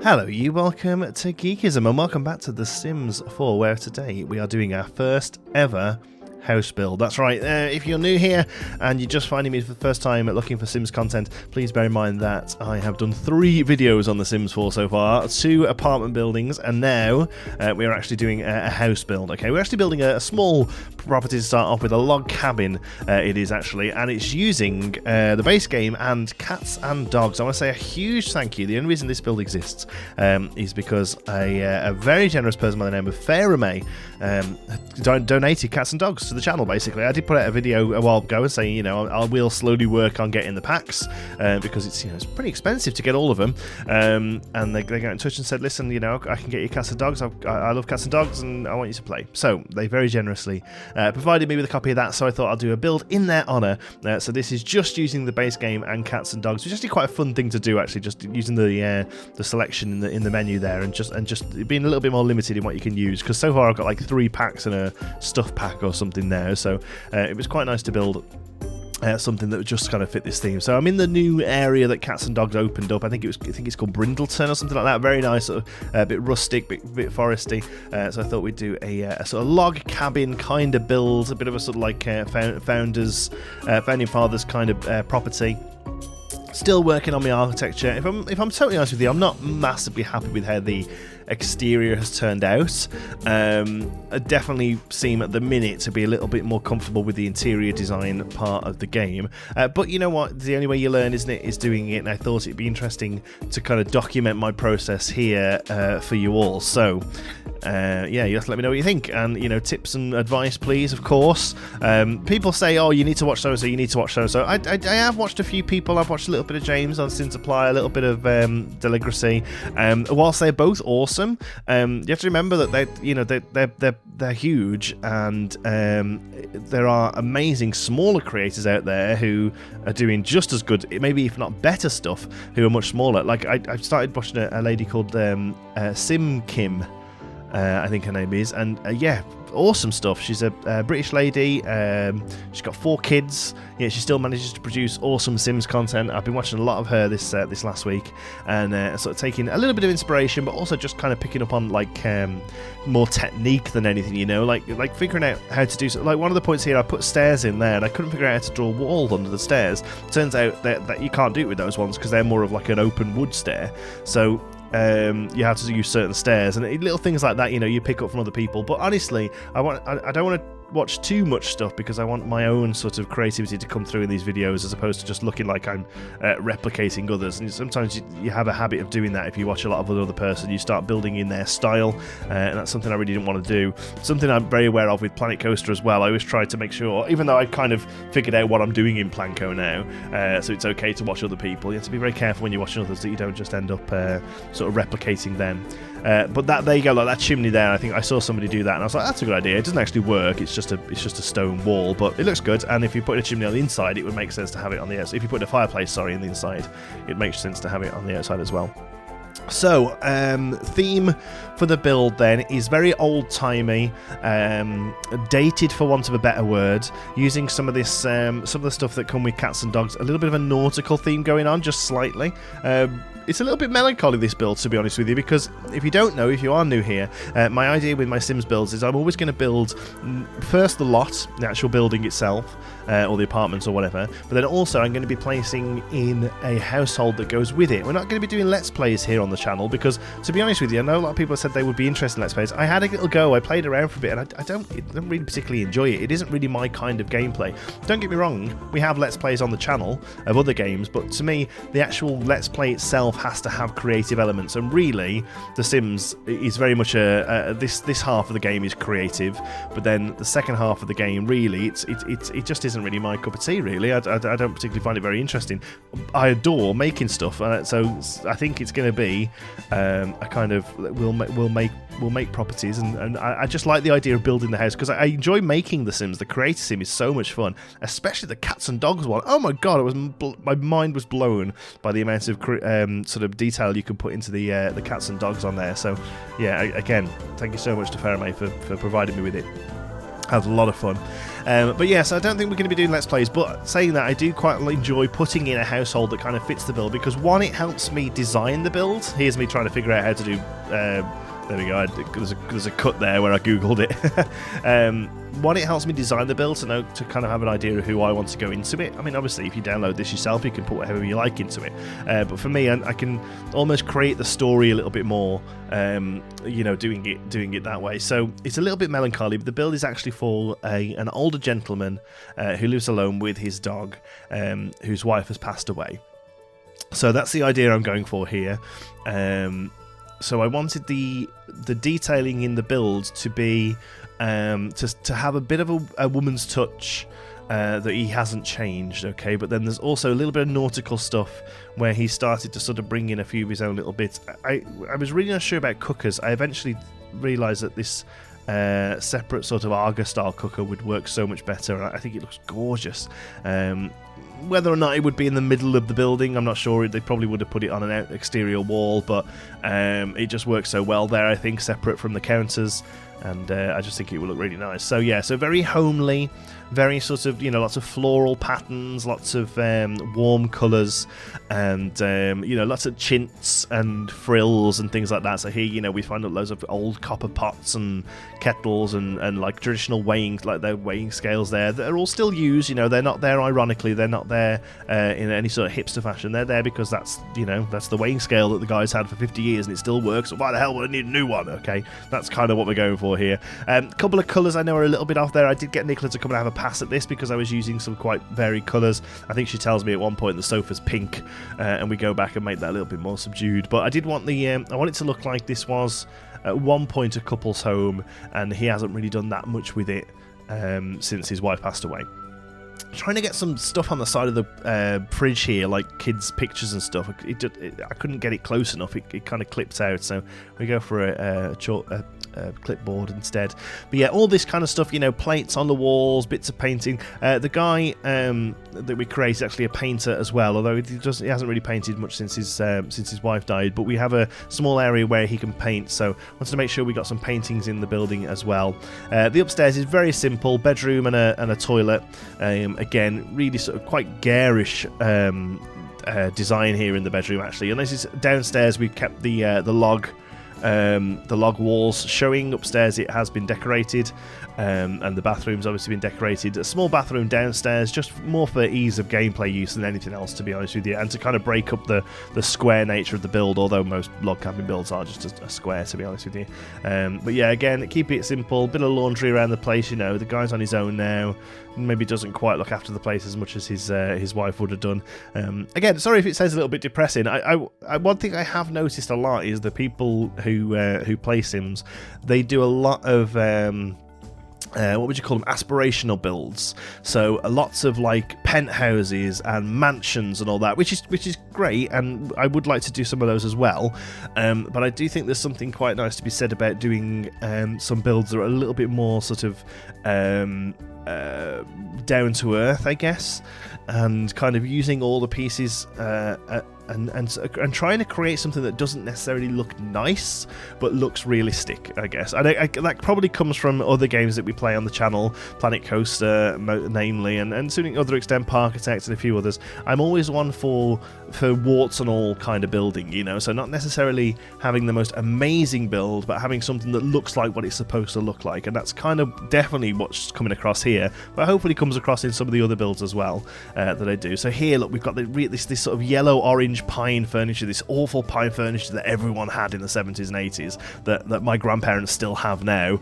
Hello you, welcome to Geekism and welcome back to The Sims 4, where today we are doing our first ever house build. That's right, if you're new here and you're just finding me for the first time looking for Sims content, please bear in mind that I have done 3 videos on The Sims 4 so far, 2 apartment buildings, and now we are actually doing a house build. Okay, we're actually building a small property to start off with, a log cabin it is actually, and it's using the base game and cats and dogs. I want to say a huge thank you. The only reason this build exists is because a very generous person by the name of Farah May donated cats and dogs to the channel. Basically, I did put out a video a while ago saying, you know, I will slowly work on getting the packs because it's, you know, it's pretty expensive to get all of them. And they got in touch and said, listen, you know, I can get you cats and dogs. I love cats and dogs, and I want you to play. So they very generously provided me with a copy of that. So I thought I'll do a build in their honour. So this is just using the base game and cats and dogs, which is actually quite a fun thing to do. Actually, just using the selection in the menu there, and just being a little bit more limited in what you can use. Because so far I've got like 3 packs and a stuff pack or something there, so it was quite nice to build something that would just kind of fit this theme. So I'm in the new area that Cats and Dogs opened up. I think it's called Brindleton or something like that. Very nice, sort of a bit rustic, bit foresty. So I thought we'd do a sort of log cabin kind of build, a bit of a sort of like founding fathers kind of property. Still working on my architecture. If I'm totally honest with you, I'm not massively happy with how the exterior has turned out. I definitely seem at the minute to be a little bit more comfortable with the interior design part of the game. But you know what? The only way you learn, isn't it, is doing it. And I thought it'd be interesting to kind of document my process here for you all. So yeah, you have to let me know what you think, and you know, tips and advice, please, of course. People say, oh, you need to watch so-and-so, you need to watch so-and-so. I have watched a few people. I've watched a little bit of James on Sin Supply, a little bit of Deligracy. Whilst they're both awesome, you have to remember that they're huge, and there are amazing smaller creators out there who are doing just as good, maybe if not better stuff, who are much smaller. Like I've started watching a lady called Sim Kim, I think her name is, and yeah, awesome stuff. She's a British lady. She's got 4 kids. Yeah, she still manages to produce awesome Sims content. I've been watching a lot of her this last week, and sort of taking a little bit of inspiration, but also just kind of picking up on like more technique than anything, you know, like figuring out how to do so. Like one of the points here, I put stairs in there, and I couldn't figure out how to draw a wall under the stairs. Turns out that you can't do it with those ones because they're more of like an open wood stair. So you have to use certain stairs, and little things like that, you know, you pick up from other people. But honestly, I don't want to watch too much stuff because I want my own sort of creativity to come through in these videos, as opposed to just looking like I'm replicating others. And sometimes you have a habit of doing that. If you watch a lot of another person, you start building in their style, and that's something I really didn't want to do. Something I'm very aware of with Planet Coaster as well. I always try to make sure, even though I kind of figured out what I'm doing in Planco now, so it's okay to watch other people, you have to be very careful when you're watching others that you don't just end up sort of replicating them. But there you go, like that chimney there. I think I saw somebody do that, and I was like, that's a good idea. It doesn't actually work. It's just a stone wall, but it looks good. And if you put a chimney on the inside, it would make sense to have it on the outside. If you put a fireplace, on the inside, it makes sense to have it on the outside as well. So, theme for the build then is very old-timey, dated for want of a better word, using some of this, some of the stuff that come with cats and dogs, a little bit of a nautical theme going on, just slightly. It's a little bit melancholy, this build, to be honest with you, because if you don't know, if you are new here, my idea with my Sims builds is I'm always going to build first the lot, the actual building itself, or the apartments or whatever, but then also I'm going to be placing in a household that goes with it. We're not going to be doing Let's Plays here on the channel because, to be honest with you, I know a lot of people have said they would be interested in Let's Plays. I had a little go, I played around for a bit, and I don't really particularly enjoy it. It isn't really my kind of gameplay. Don't get me wrong, we have Let's Plays on the channel of other games, but to me, the actual Let's Play itself has to have creative elements, and really, The Sims is very much this half of the game is creative, but then the second half of the game, really, it just isn't really my cup of tea, really. I don't particularly find it very interesting. I adore making stuff, so I think it's going to be a kind of we'll make properties, and I just like the idea of building the house because I enjoy making The Sims. The creator sim is so much fun, especially the cats and dogs one. Oh my god, my mind was blown by the amount of sort of detail you can put into the cats and dogs on there. So yeah, again, thank you so much to Farah May for providing me with it. Had a lot of fun. But yes, I don't think we're going to be doing Let's Plays, but saying that, I do quite enjoy putting in a household that kind of fits the build, because one, it helps me design the build. Here's me trying to figure out how to do... there we go, there's a cut there where I googled it. One, it helps me design the build to kind of have an idea of who I want to go into it. I mean, obviously, if you download this yourself, you can put whatever you like into it. But for me, I can almost create the story a little bit more, doing it that way. So it's a little bit melancholy, but the build is actually for an older gentleman who lives alone with his dog, whose wife has passed away. So that's the idea I'm going for here. So I wanted the detailing in the build to be to have a bit of a woman's touch that he hasn't changed, okay? But then there's also a little bit of nautical stuff where he started to sort of bring in a few of his own little bits. I was really not sure about cookers. I eventually realised that this separate sort of Arga-style cooker would work so much better, and I think it looks gorgeous. Whether or not it would be in the middle of the building, I'm not sure. They probably would have put it on an exterior wall, but it just works so well there, I think, separate from the counters, and I just think it would look really nice. So yeah, so very homely, very sort of, lots of floral patterns, lots of warm colours, and lots of chintz and frills and things like that. So here, we find loads of old copper pots and kettles and like traditional weighing, like their weighing scales there that are all still used. They're not there ironically, they're not there in any sort of hipster fashion. They're there because that's the weighing scale that the guys had for 50 years and it still works. So why the hell would I need a new one? Okay, that's kind of what we're going for here. A couple of colours I know are a little bit off there. I did get Nicola to come and have a pass at this because I was using some quite varied colours. I think she tells me at one point the sofa's pink, and we go back and make that a little bit more subdued. But I did want I want it to look like this was at one point a couple's home, and he hasn't really done that much with it since his wife passed away. Trying to get some stuff on the side of the fridge here, like kids' pictures and stuff. I couldn't get it close enough. It kind of clips out, so we go for a clipboard instead. But yeah, all this kind of stuff, plates on the walls, bits of painting. The guy that we create is actually a painter as well, although he hasn't really painted much since his wife died. But we have a small area where he can paint, so wanted to make sure we got some paintings in the building as well. The upstairs is very simple, bedroom and a toilet. Again, really sort of quite garish design here in the bedroom actually. And this is downstairs. We've kept the log walls showing. Upstairs it has been decorated, and the bathroom's obviously been decorated. A small bathroom downstairs, just more for ease of gameplay use than anything else, to be honest with you, and to kind of break up the square nature of the build, although most log cabin builds are just a square, to be honest with you. But yeah, again, keep it simple. Bit of laundry around the place. The guy's on his own now, maybe doesn't quite look after the place as much as his wife would have done. Again, sorry if it sounds a little bit depressing. One thing I have noticed a lot is the people who play Sims, they do a lot of what would you call them, aspirational builds. So lots of like penthouses and mansions and all that, which is great, and I would like to do some of those as well. But I do think there's something quite nice to be said about doing some builds that are a little bit more sort of down to earth, I guess, and kind of using all the pieces and trying to create something that doesn't necessarily look nice but looks realistic, I guess. That probably comes from other games that we play on the channel, Planet Coaster namely, and to an other extent Parkitect and a few others. I'm always one for warts and all kind of building, so not necessarily having the most amazing build, but having something that looks like what it's supposed to look like, and that's kind of definitely what's coming across here, but hopefully comes across in some of the other builds as well that I do. So here, look, we've got this sort of yellow-orange pine furniture, this awful pine furniture that everyone had in the 70s and 80s that my grandparents still have now,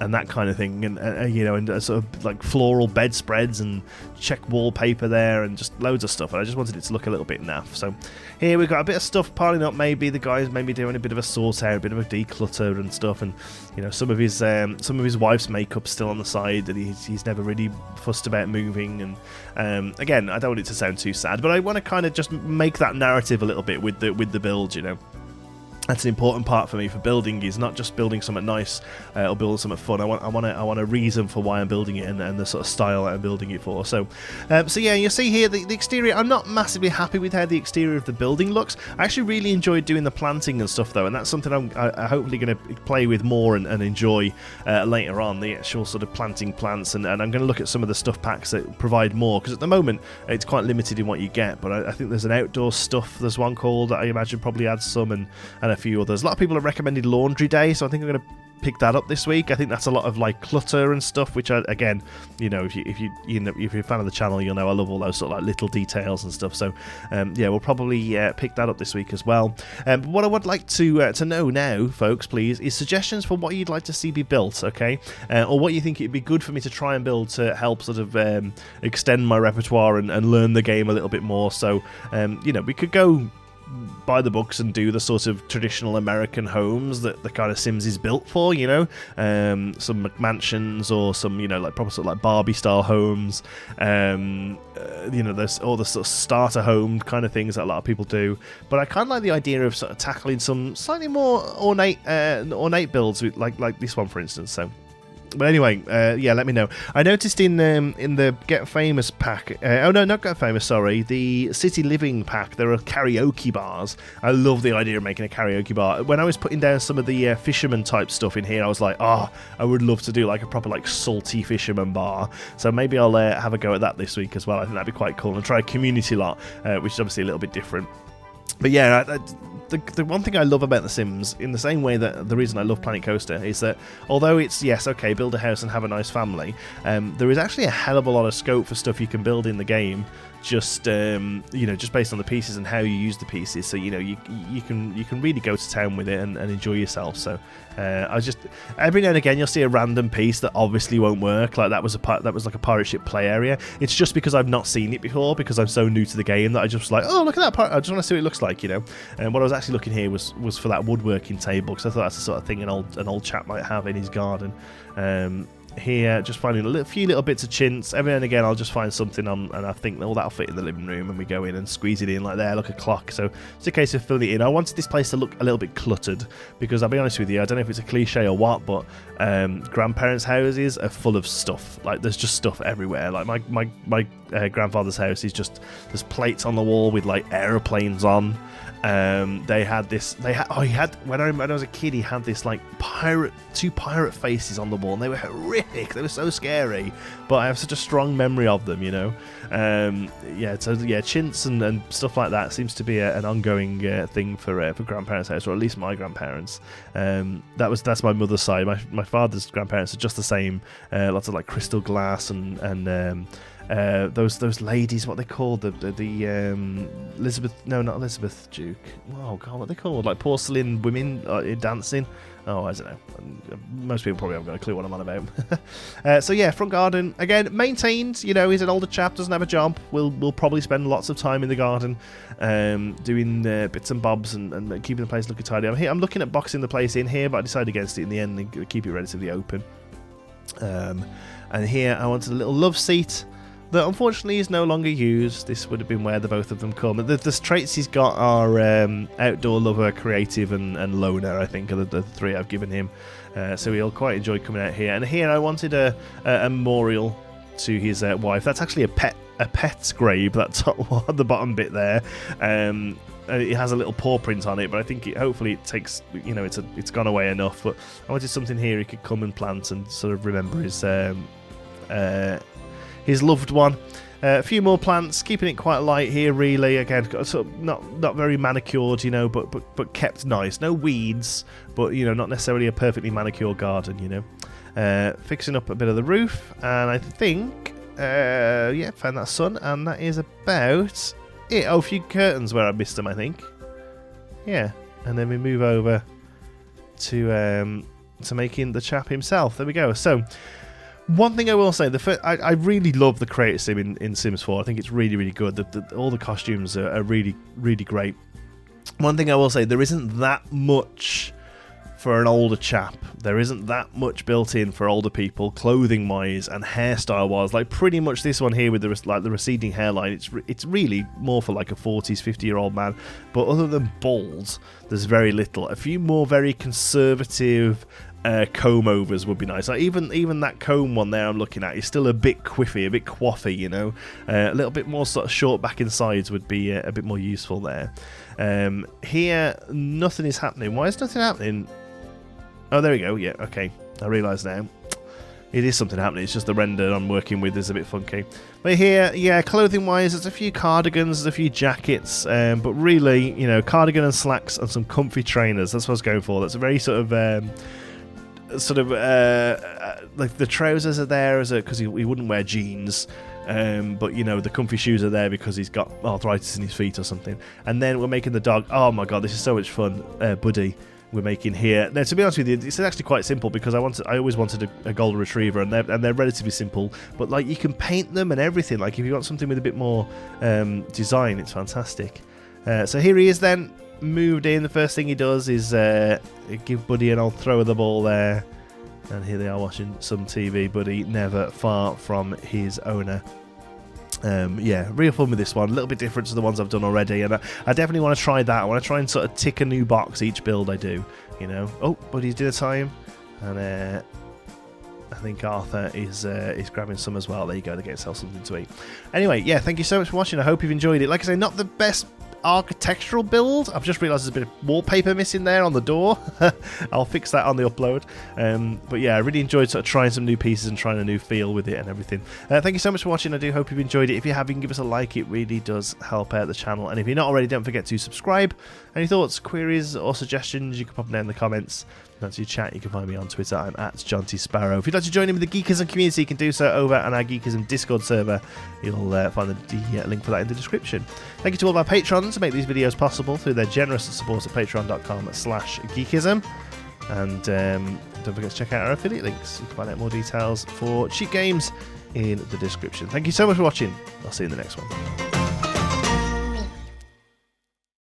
and that kind of thing, and sort of like floral bedspreads and check wallpaper there, and just loads of stuff. And I just wanted it to look a little bit naff. So here we've got a bit of stuff piling up. Maybe the guys maybe doing a bit of a sort out, a bit of a declutter and stuff, and some of his wife's makeup still on the side that he's never really fussed about moving. And again, I don't want it to sound too sad, but I want to kind of just make that narrative a little bit with the build, That's an important part for me for building, is not just building something nice or building something fun. I want a reason for why I'm building it, and the sort of style that I'm building it for. So yeah, you see here the exterior. I'm not massively happy with how the exterior of the building looks. I actually really enjoyed doing the planting and stuff though, and that's something I'm hopefully going to play with more and enjoy later on. The actual sort of planting plants, and I'm going to look at some of the stuff packs that provide more, because at the moment it's quite limited in what you get. But I think there's an outdoor stuff. There's one called that I imagine probably adds some, and a few others. A lot of people have recommended Laundry Day, so I think I'm going to pick that up this week. I think that's a lot of like clutter and stuff, which again, you know, if you're a fan of the channel, you'll know I love all those sort of like little details and stuff. So yeah, we'll probably pick that up this week as well. But what I would like to know now, folks, please, is suggestions for what you'd like to see be built, okay, or what you think it'd be good for me to try and build to help sort of extend my repertoire and learn the game a little bit more. So you know, we could go by the books and do the sort of traditional American homes that the kind of Sims is built for, you know, some McMansions or some, you know, like proper sort of like Barbie style homes, you know, there's all the sort of starter home kind of things that a lot of people do. But I kind of like the idea of sort of tackling some slightly more ornate builds, with like this one, for instance. So. But anyway, yeah, let me know. I noticed in the Get Famous pack, oh no, not Get Famous, sorry, the City Living pack, there are karaoke bars. I love the idea of making a karaoke bar. When I was putting down some of the fisherman type stuff in here, I was like, oh, I would love to do like a proper like salty fisherman bar. So maybe I'll have a go at that this week as well. I think that'd be quite cool. And try a community lot, which is obviously a little bit different. But yeah, the one thing I love about The Sims, in the same way that the reason I love Planet Coaster, is that although it's, yes, okay, build a house and have a nice family, there is actually a hell of a lot of scope for stuff you can build in the game, just you know, just based on the pieces and how you use the pieces. So you know, you can really go to town with it and enjoy yourself. So I just, every now and again you'll see a random piece that obviously won't work. Like that was like a pirate ship play area. It's just because I've not seen it before, because I'm so new to the game, that I just was like, oh, look at that part. I just want to see what it looks like, you know. And what I was actually looking here was for that woodworking table, because I thought that's the sort of thing an old chap might have in his garden. Here, just finding a few little bits of chintz. Every now and again I'll just find something and I think, oh, that'll fit in the living room, and we go in and squeeze it in like there, look, a clock. So it's a case of filling it in. I wanted this place to look a little bit cluttered, because I'll be honest with you, I don't know if it's a cliche or what, but grandparents' houses are full of stuff. Like there's just stuff everywhere. Like my grandfather's house is just, there's plates on the wall with like aeroplanes on. When I was a kid, he had this like two pirate faces on the wall, and they were horrific. They were so scary, but I have such a strong memory of them, you know. Yeah, so yeah, chintz and stuff like that seems to be an ongoing thing for grandparents' house, or at least my grandparents. That's my mother's side. My father's grandparents are just the same. Lots of like crystal glass and those ladies, what they called, the Elizabeth, no, not Elizabeth Duke. Oh god, what they called? Like porcelain women dancing. Oh, I don't know. Most people probably haven't got a clue what I'm on about. So yeah, front garden again, maintained. You know, he's an older chap, doesn't have a job. We'll probably spend lots of time in the garden, doing bits and bobs and keeping the place looking tidy. I'm looking at boxing the place in here, but I decided against it in the end and keep it relatively open. And here I wanted a little love seat that unfortunately is no longer used. This would have been where the both of them come. The traits he's got are outdoor lover, creative, and loner, I think, are the three I've given him. So he'll quite enjoy coming out here. And here I wanted a memorial to his wife. That's actually a pet's grave, that top one, the bottom bit there. It has a little paw print on it, but I think hopefully it takes, you know, it's gone away enough. But I wanted something here he could come and plant and sort of remember his loved one. A few more plants, keeping it quite light here, really. Again, sort of not very manicured, you know, but kept nice. No weeds, but you know, not necessarily a perfectly manicured garden, you know. Fixing up a bit of the roof, and I think, yeah, found that sun, and that is about it. Oh, a few curtains where I missed them, I think. Yeah, and then we move over to making the chap himself. There we go. So. One thing I will say, I really love the creator sim in Sims 4. I think it's really, really good. All the costumes are really, really great. One thing I will say, there isn't that much for an older chap. There isn't that much built in for older people, clothing wise and hairstyle wise. Like pretty much this one here with the receding hairline, it's really more for like a 40s, 50-year-old man. But other than balls, there's very little. A few more very conservative comb overs would be nice. Like even that comb one there I'm looking at is still a bit quiffy, a bit coiffy, you know. A little bit more sort of short back and sides would be a bit more useful there. Here nothing is happening. Why is nothing happening? Oh, there we go. Yeah, okay, I realise now it is something happening. It's just the render I'm working with is a bit funky. But here, yeah, clothing wise, there's a few cardigans, there's a few jackets, but really, you know, cardigan and slacks and some comfy trainers. That's what I was going for. That's a very sort of like the trousers are there because he wouldn't wear jeans, but you know, the comfy shoes are there because he's got arthritis in his feet or something. And then we're making the dog, oh my god, this is so much fun, Buddy, we're making here. Now, to be honest with you, it's actually quite simple because I always wanted a golden retriever, and they're relatively simple, but like you can paint them and everything. Like if you want something with a bit more design, it's fantastic. So here he is then, moved in. The first thing he does is give Buddy an old throw of the ball there, and here they are watching some TV. Buddy never far from his owner. Yeah, real fun with this one. A little bit different to the ones I've done already, and I definitely want to try that. I want to try and sort of tick a new box each build I do, you know. Oh, Buddy's dinner time, and I think Arthur is grabbing some as well. There you go, they get themselves something to eat. Anyway, yeah, thank you so much for watching. I hope you've enjoyed it. Like I say, not the best architectural build. I've just realised there's a bit of wallpaper missing there on the door. I'll fix that on the upload. But yeah, I really enjoyed sort of trying some new pieces and trying a new feel with it and everything. Thank you so much for watching. I do hope you've enjoyed it. If you have, you can give us a like. It really does help out the channel. And if you're not already, don't forget to subscribe. Any thoughts, queries or suggestions, you can pop them down in the comments. If you chat, you can find me on Twitter. I'm at John T. Sparrow. If you'd like to join in with the Geekism community, you can do so over on our Geekism Discord server. You'll find the link for that in the description. Thank you to all of our patrons who make these videos possible through their generous support at patreon.com/geekism. And don't forget to check out our affiliate links. You can find out more details for cheap games in the description. Thank you so much for watching. I'll see you in the next one.